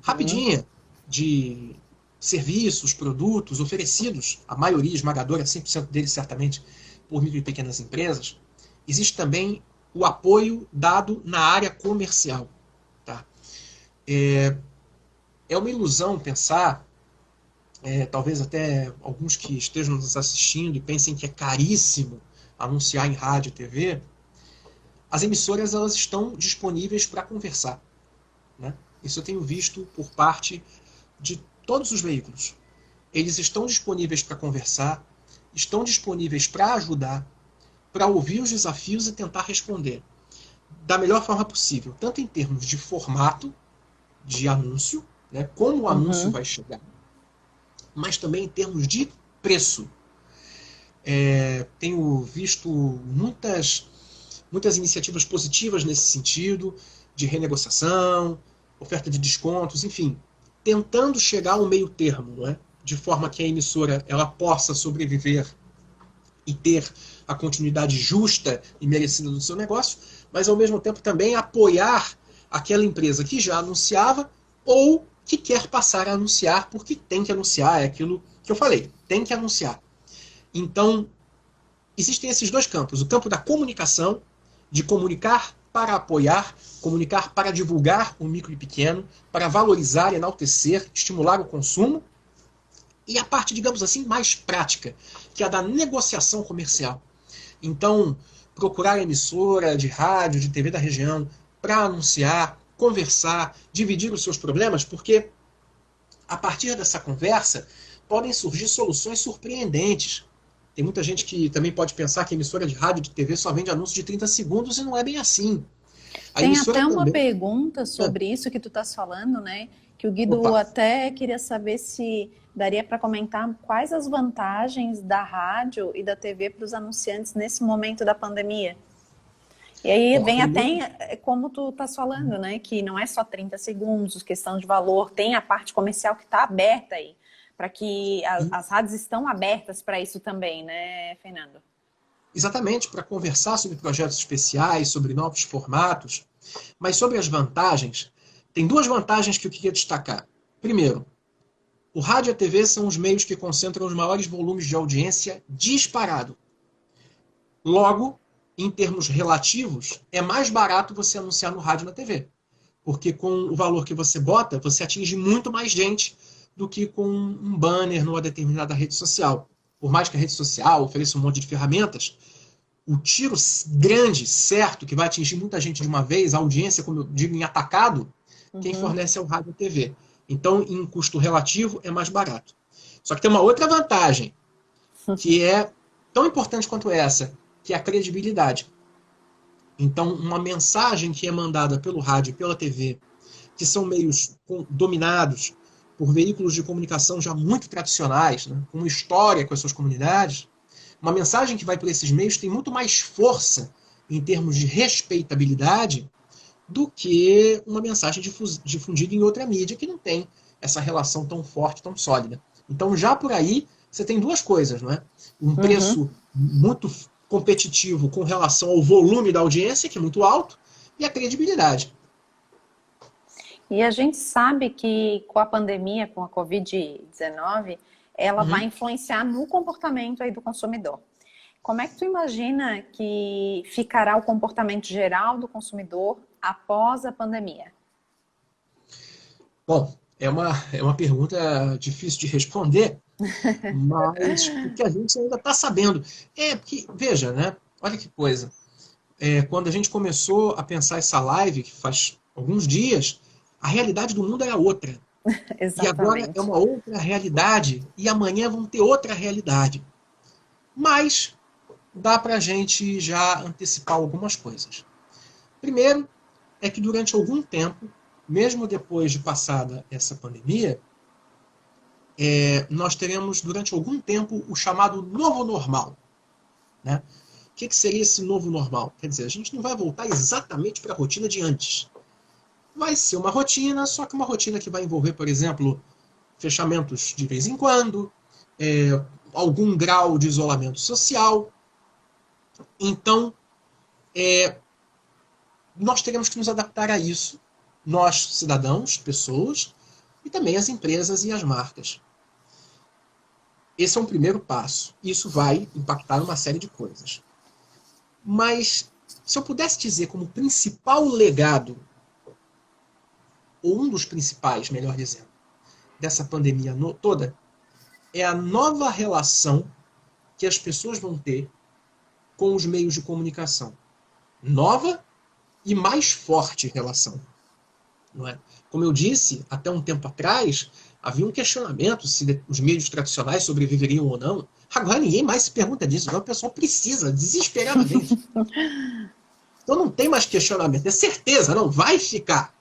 rapidinha, de serviços, produtos oferecidos, a maioria esmagadora, 100% deles certamente, por micro e pequenas empresas, existe também o apoio dado na área comercial. Tá? É uma ilusão pensar, talvez até alguns que estejam nos assistindo e pensem que é caríssimo anunciar em rádio e TV, as emissoras elas estão disponíveis para conversar. Né? Isso eu tenho visto por parte de todos os veículos. Eles estão disponíveis para conversar, estão disponíveis para ajudar, para ouvir os desafios e tentar responder da melhor forma possível, tanto em termos de formato de anúncio, né, como o anúncio vai chegar, mas também em termos de preço. Tenho visto muitas iniciativas positivas nesse sentido, de renegociação, oferta de descontos, enfim, tentando chegar ao meio termo, não é? De forma que a emissora ela possa sobreviver e ter a continuidade justa e merecida do seu negócio, mas ao mesmo tempo também apoiar aquela empresa que já anunciava ou que quer passar a anunciar, porque tem que anunciar, é aquilo que eu falei, tem que anunciar. Então, existem esses dois campos, o campo da comunicação, de comunicar para apoiar, comunicar para divulgar o micro e pequeno, para valorizar, enaltecer, estimular o consumo, e a parte, digamos assim, mais prática, que é a da negociação comercial. Então, procurar a emissora de rádio, de TV da região, para anunciar, conversar, dividir os seus problemas, porque a partir dessa conversa podem surgir soluções surpreendentes. Tem muita gente que também pode pensar que a emissora de rádio e de TV só vende anúncio de 30 segundos e não é bem assim. Tem até uma pergunta sobre isso que tu estás falando, né? Que o Guido até queria saber se daria para comentar quais as vantagens da rádio e da TV para os anunciantes nesse momento da pandemia. E aí vem até, como tu estás falando, né? Que não é só 30 segundos, questão de valor, tem a parte comercial que está aberta aí, para que as rádios estão abertas para isso também, né, Fernando? exatamente para conversar sobre projetos especiais, sobre novos formatos. Mas sobre as vantagens, tem duas vantagens que eu queria destacar. Primeiro, o rádio e a TV são os meios que concentram os maiores volumes de audiência disparado. Logo, em termos relativos, é mais barato você anunciar no rádio e na TV. Porque com o valor que você bota, você atinge muito mais gente do que com um banner numa determinada rede social. Por mais que a rede social ofereça um monte de ferramentas, o tiro grande, certo, que vai atingir muita gente de uma vez, a audiência, como eu digo, em atacado, quem fornece é o rádio e a TV. Então, em custo relativo, é mais barato. Só que tem uma outra vantagem, que é tão importante quanto essa, que é a credibilidade. Então, uma mensagem que é mandada pelo rádio e pela TV, que são meios dominados por veículos de comunicação já muito tradicionais, né, com uma história com as suas comunidades, uma mensagem que vai por esses meios tem muito mais força em termos de respeitabilidade do que uma mensagem difundida em outra mídia que não tem essa relação tão forte, tão sólida. Então, já por aí, você tem duas coisas, não é? Um preço muito competitivo com relação ao volume da audiência, que é muito alto, e a credibilidade. E a gente sabe que com a pandemia, com a Covid-19, ela vai influenciar no comportamento aí do consumidor. Como é que tu imagina que ficará o comportamento geral do consumidor após a pandemia? Bom, é uma pergunta difícil de responder, mas o que a gente ainda está sabendo é que, veja, né? Olha que coisa. Quando a gente começou a pensar essa live, que faz alguns dias, a realidade do mundo era outra. E agora é uma outra realidade, e amanhã vão ter outra realidade. Mas dá para a gente já antecipar algumas coisas. Primeiro, é que durante algum tempo, mesmo depois de passada essa pandemia, nós teremos durante algum tempo o chamado novo normal. Né? O que seria esse novo normal? Quer dizer, a gente não vai voltar exatamente para a rotina de antes. Vai ser uma rotina, só que uma rotina que vai envolver, por exemplo, fechamentos de vez em quando, algum grau de isolamento social. Então, nós teremos que nos adaptar a isso, nós, cidadãos, pessoas, e também as empresas e as marcas. Esse é um primeiro passo. Isso vai impactar uma série de coisas. Mas, se eu pudesse dizer como principal legado, ou um dos principais, melhor dizendo, dessa pandemia toda, é a nova relação que as pessoas vão ter com os meios de comunicação. Nova e mais forte relação. Não é? Como eu disse, até um tempo atrás, havia um questionamento se os meios tradicionais sobreviveriam ou não. Agora ninguém mais se pergunta disso. Agora o pessoal precisa, desesperadamente. Então não tem mais questionamento. É certeza, não vai ficar.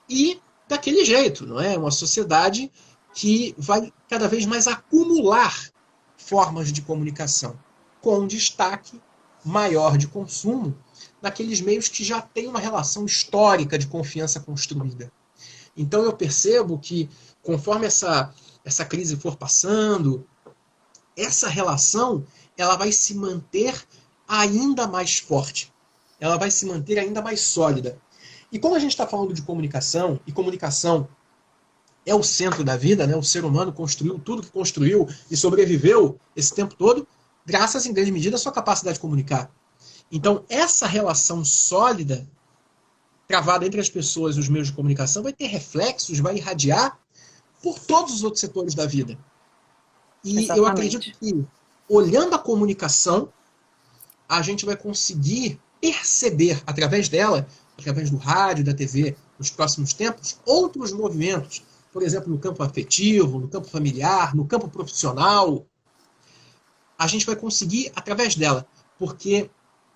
E daquele jeito, não é? Uma sociedade que vai cada vez mais acumular formas de comunicação, com destaque maior de consumo naqueles meios que já têm uma relação histórica de confiança construída. Então eu percebo que, conforme essa crise for passando, essa relação ela vai se manter ainda mais forte, ela vai se manter ainda mais sólida. E como a gente está falando de comunicação, e comunicação é o centro da vida, né? O ser humano construiu tudo que construiu e sobreviveu esse tempo todo, graças, em grande medida, à sua capacidade de comunicar. Então, essa relação sólida, travada entre as pessoas e os meios de comunicação, vai ter reflexos, vai irradiar por todos os outros setores da vida. E exatamente. Eu acredito que, olhando a comunicação, a gente vai conseguir perceber, através dela, através do rádio, da TV, nos próximos tempos, outros movimentos, por exemplo, no campo afetivo, no campo familiar, no campo profissional. A gente vai conseguir através dela, porque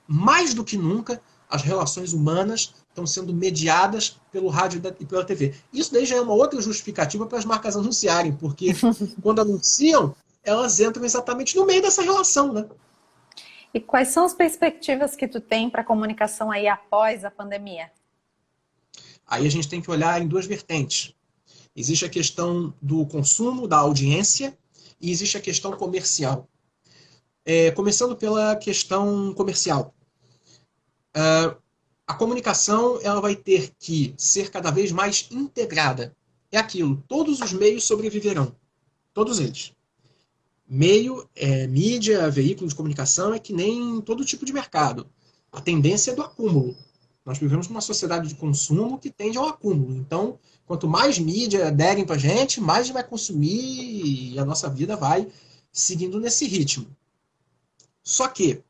mais do que nunca as relações humanas estão sendo mediadas pelo rádio e pela TV. Isso daí já é uma outra justificativa para as marcas anunciarem, porque quando anunciam, elas entram exatamente no meio dessa relação, né? E quais são as perspectivas que tu tem para a comunicação aí após a pandemia? Aí a gente tem que olhar em duas vertentes. Existe a questão do consumo, da audiência, e existe a questão comercial. Começando pela questão comercial. A comunicação ela vai ter que ser cada vez mais integrada. É aquilo, todos os meios sobreviverão. Todos eles. Meio, mídia, veículo de comunicação é que nem todo tipo de mercado. A tendência é do acúmulo. Nós vivemos numa sociedade de consumo que tende ao acúmulo. Então, quanto mais mídia derem para a gente, mais a gente vai consumir e a nossa vida vai seguindo nesse ritmo. Só que,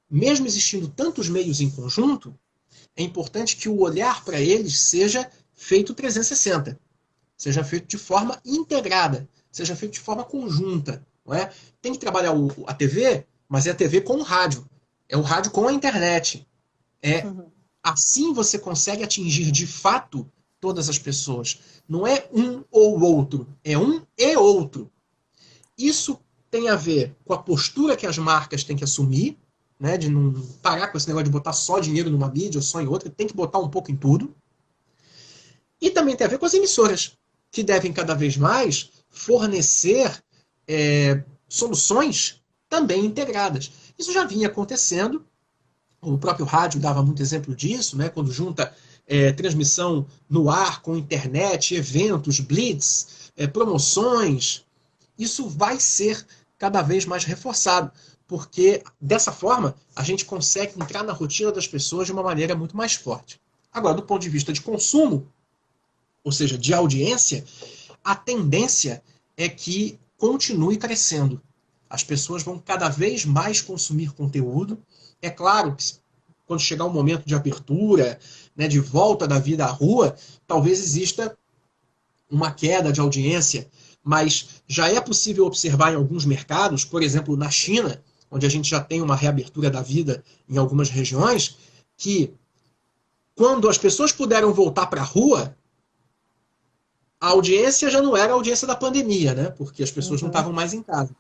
mesmo existindo tantos meios em conjunto, é importante que o olhar para eles seja feito 360, seja feito de forma integrada, seja feito de forma conjunta. Não é? Tem que trabalhar a TV, mas é a TV com o rádio. É o rádio com a internet. Assim você consegue atingir de fato todas as pessoas. Não é um ou outro, é um e outro. Isso tem a ver com a postura que as marcas têm que assumir, né, de não parar com esse negócio de botar só dinheiro numa mídia ou só em outra, tem que botar um pouco em tudo. E também tem a ver com as emissoras, que devem cada vez mais fornecer soluções também integradas. Isso já vinha acontecendo, o próprio rádio dava muito exemplo disso, né, quando junta transmissão no ar com internet, eventos, blitz, promoções. Isso vai ser cada vez mais reforçado, porque dessa forma a gente consegue entrar na rotina das pessoas de uma maneira muito mais forte. Agora, do ponto de vista de consumo, ou seja, de audiência, a tendência é que continue crescendo. As pessoas vão cada vez mais consumir conteúdo. É claro que quando chegar o momento de abertura, né, de volta da vida à rua, talvez exista uma queda de audiência, mas já é possível observar em alguns mercados, por exemplo, na China, onde a gente já tem uma reabertura da vida em algumas regiões, que quando as pessoas puderam voltar para a rua, a audiência já não era a audiência da pandemia, né? Porque as pessoas não estavam mais em casa.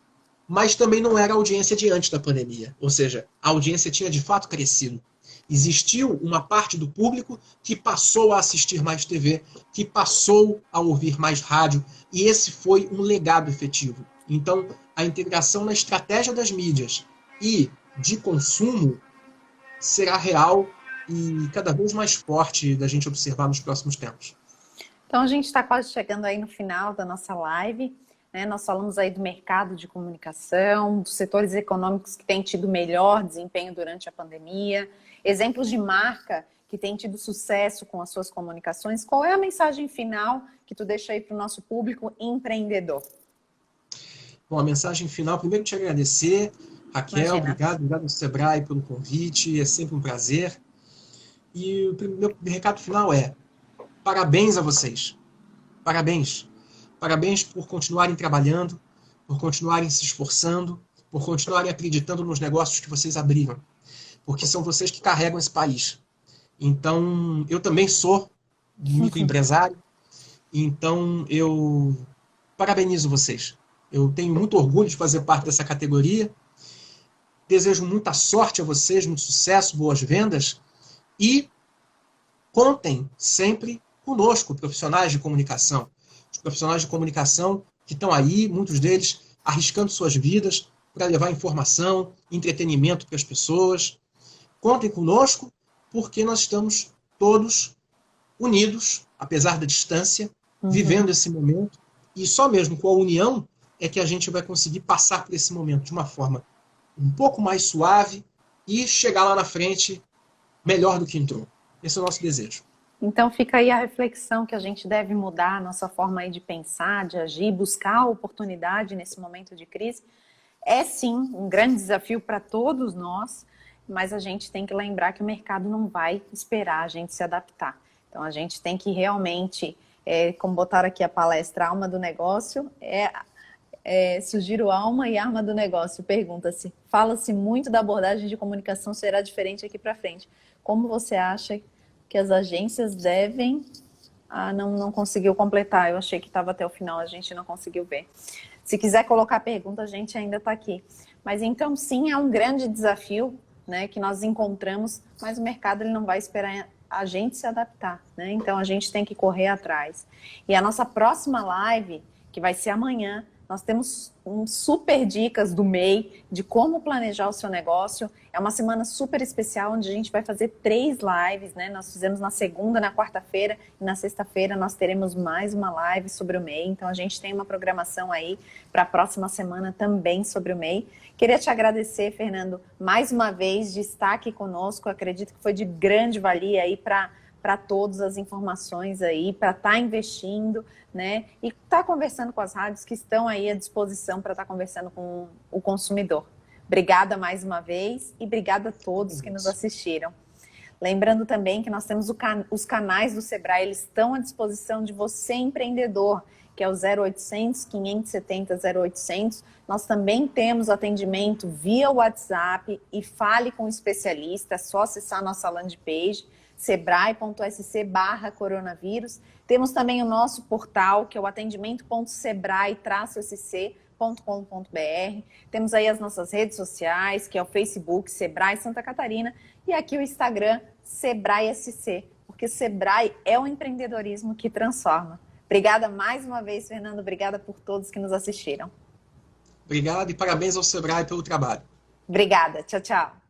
Mas também não era a audiência de antes da pandemia. Ou seja, a audiência tinha de fato crescido. Existiu uma parte do público que passou a assistir mais TV, que passou a ouvir mais rádio, e esse foi um legado efetivo. Então, a integração na estratégia das mídias e de consumo será real e cada vez mais forte da gente observar nos próximos tempos. Então, a gente está quase chegando aí no final da nossa live, né? Nós falamos aí do mercado de comunicação, dos setores econômicos que têm tido melhor desempenho durante a pandemia, exemplos de marca que têm tido sucesso com as suas comunicações. Qual é a mensagem final que tu deixa aí para o nosso público empreendedor? Bom, a mensagem final, primeiro te agradecer, Raquel, Imagina. obrigado ao Sebrae pelo convite, é sempre um prazer. E o meu recado final é: parabéns a vocês. Parabéns. Parabéns por continuarem trabalhando, por continuarem se esforçando, por continuarem acreditando nos negócios que vocês abriram. Porque são vocês que carregam esse país. Então, eu também sou microempresário, então eu parabenizo vocês. Eu tenho muito orgulho de fazer parte dessa categoria. Desejo muita sorte a vocês, muito sucesso, boas vendas. E contem sempre conosco, profissionais de comunicação. Os profissionais de comunicação que estão aí, muitos deles arriscando suas vidas para levar informação, entretenimento para as pessoas. Contem conosco, porque nós estamos todos unidos, apesar da distância, vivendo esse momento. E só mesmo com a união é que a gente vai conseguir passar por esse momento de uma forma um pouco mais suave e chegar lá na frente melhor do que entrou. Esse é o nosso desejo. Então fica aí a reflexão que a gente deve mudar a nossa forma aí de pensar, de agir, buscar a oportunidade nesse momento de crise. É sim um grande desafio para todos nós, mas a gente tem que lembrar que o mercado não vai esperar a gente se adaptar. Então a gente tem que realmente, como botaram aqui a palestra Alma do Negócio, sugiro alma e arma do negócio. Pergunta-se, fala-se muito da abordagem de comunicação será diferente aqui para frente. Como você acha que as agências devem... não conseguiu completar, eu achei que estava até o final, a gente não conseguiu ver. Se quiser colocar pergunta, a gente ainda está aqui. Mas então sim, é um grande desafio, né, que nós encontramos, mas o mercado ele não vai esperar a gente se adaptar, né? Então a gente tem que correr atrás. E a nossa próxima live, que vai ser amanhã, Nós temos super dicas do MEI de como planejar o seu negócio. É uma semana super especial onde a gente vai fazer 3 lives, né? Nós fizemos na segunda, na quarta-feira e na sexta-feira nós teremos mais uma live sobre o MEI. Então a gente tem uma programação aí para a próxima semana também sobre o MEI. Queria te agradecer, Fernando, mais uma vez de estar aqui conosco. Eu acredito que foi de grande valia aí para todas as informações aí, para estar investindo, né? E estar conversando com as rádios que estão aí à disposição para estar conversando com o consumidor. Obrigada mais uma vez e obrigada a todos que nos assistiram. Lembrando também que nós temos os canais do Sebrae, eles estão à disposição de você, empreendedor, que é o 0800 570 0800. Nós também temos atendimento via WhatsApp e fale com um especialista, é só acessar a nossa landing page, sebrae.sc/coronavírus. Temos também o nosso portal, que é o atendimento.sebrae-sc.com.br. Temos aí as nossas redes sociais, que é o Facebook, Sebrae Santa Catarina, e aqui o Instagram, Sebrae SC, porque Sebrae é o empreendedorismo que transforma. Obrigada mais uma vez, Fernando. Obrigada por todos que nos assistiram. Obrigado e parabéns ao Sebrae pelo trabalho. Obrigada. Tchau, tchau.